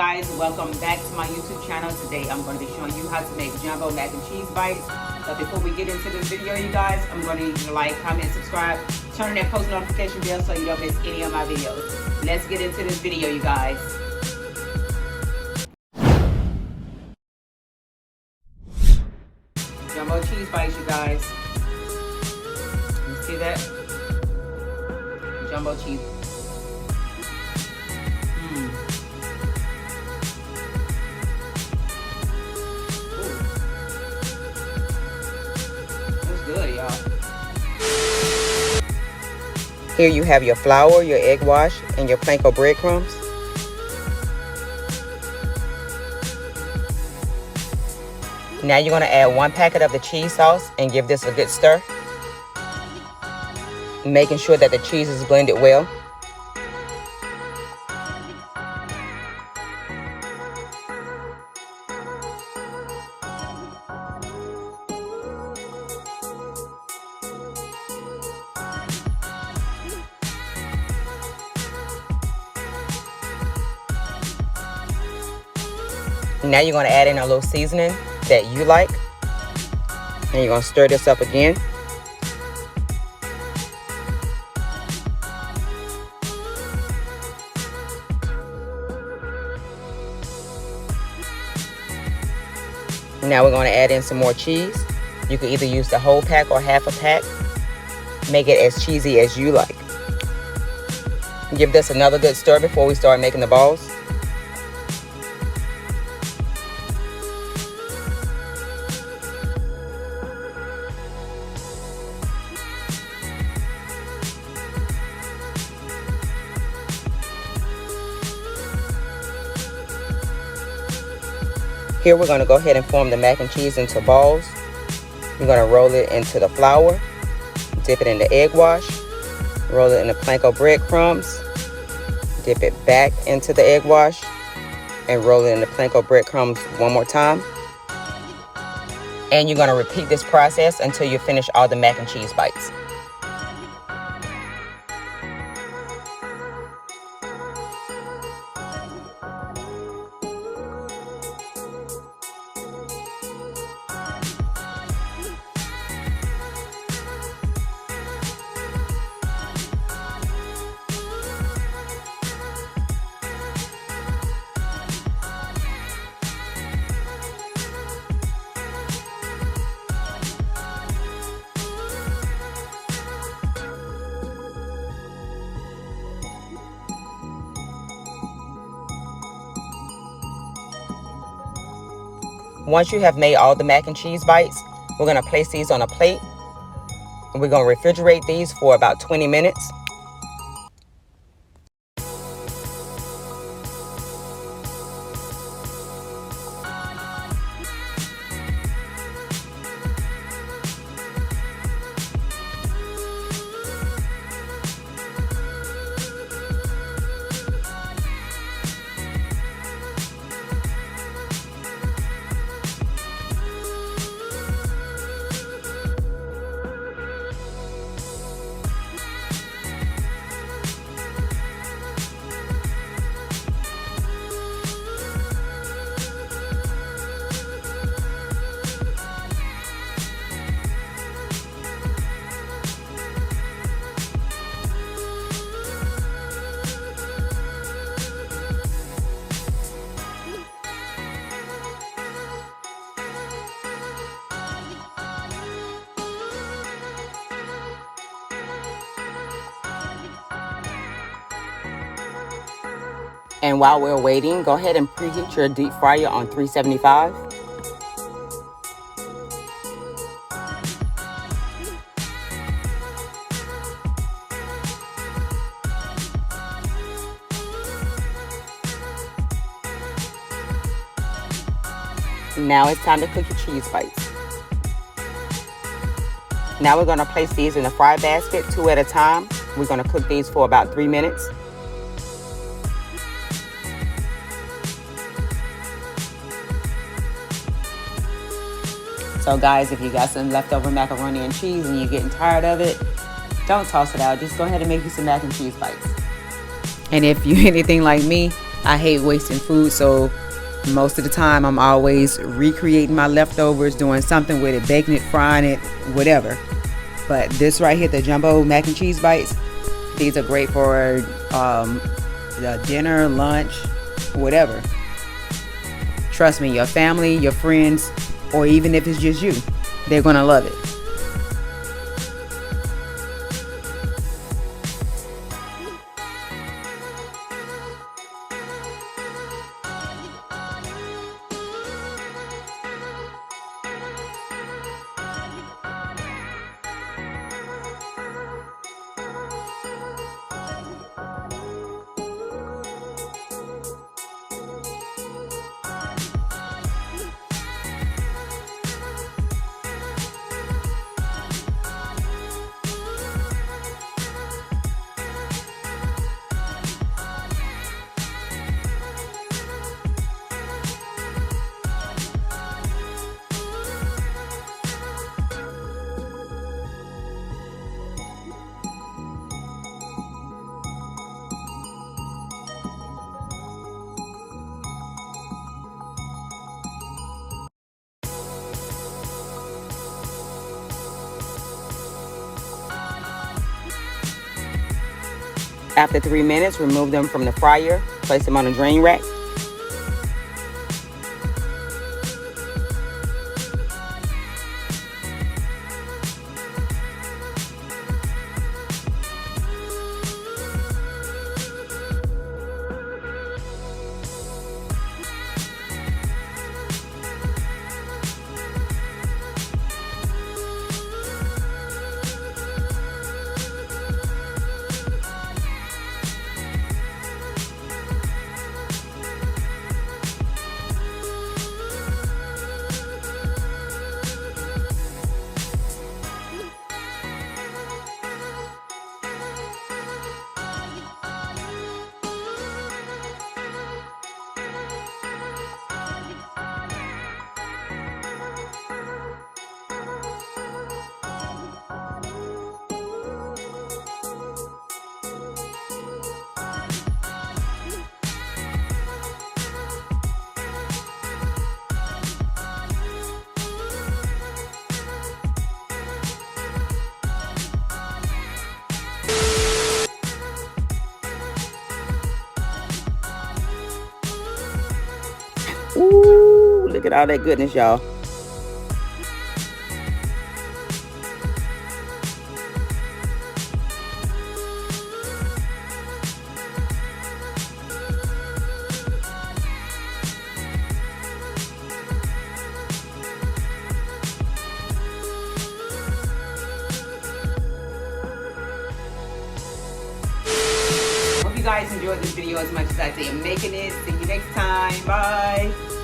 guys, welcome back to my YouTube channel. Today I'm going to be showing you how to make jumbo mac and cheese bites. But before we get into this video, you guys, I'm going to need you to like, comment, subscribe, turn on that post notification bell so you don't miss any of my videos. Let's get into this video, you guys. Jumbo cheese bites, you guys. You see that? Jumbo cheese. Good, y'all. Here you have your flour, your egg wash, and your planko breadcrumbs. Now you're going to add 1 packet of the cheese sauce and give this a good stir, making sure that the cheese is blended well. Now you're going to add in a little seasoning that you like, and you're going to stir this up again. Now we're going to add in some more cheese. You can either use the whole pack or half a pack. Make it as cheesy as you like. Give this another good stir before we start making the balls. Here we're going to go ahead and form the mac and cheese into balls. You're going to roll it into the flour, dip it in the egg wash, roll it in the planko breadcrumbs, dip it back into the egg wash, and roll it in the planko breadcrumbs one more time. And you're going to repeat this process until you finish all the mac and cheese bites. Once you have made all the mac and cheese bites, we're going to place these on a plate. And we're going to refrigerate these for about 20 minutes. And while we're waiting, go ahead and preheat your deep fryer on 375. Now it's time to cook your cheese bites. Now we're going to place these in the fry basket 2 at a time. We're going to cook these for about 3 minutes. So guys, if you got some leftover macaroni and cheese and you're getting tired of it, don't toss it out. Just go ahead and make you some mac and cheese bites. And if you're anything like me, I hate wasting food, so most of the time I'm always recreating my leftovers, doing something with it, baking it, frying it, whatever. But this right here, the jumbo mac and cheese bites, these are great for the dinner, lunch, whatever. Trust me, your family, your friends, or even if it's just you, they're gonna love it. After 3 minutes, remove them from the fryer, place them on a drain rack. Ooh, look at all that goodness, y'all. Hope you guys enjoyed this video as much as I did making it. See you next time. Bye.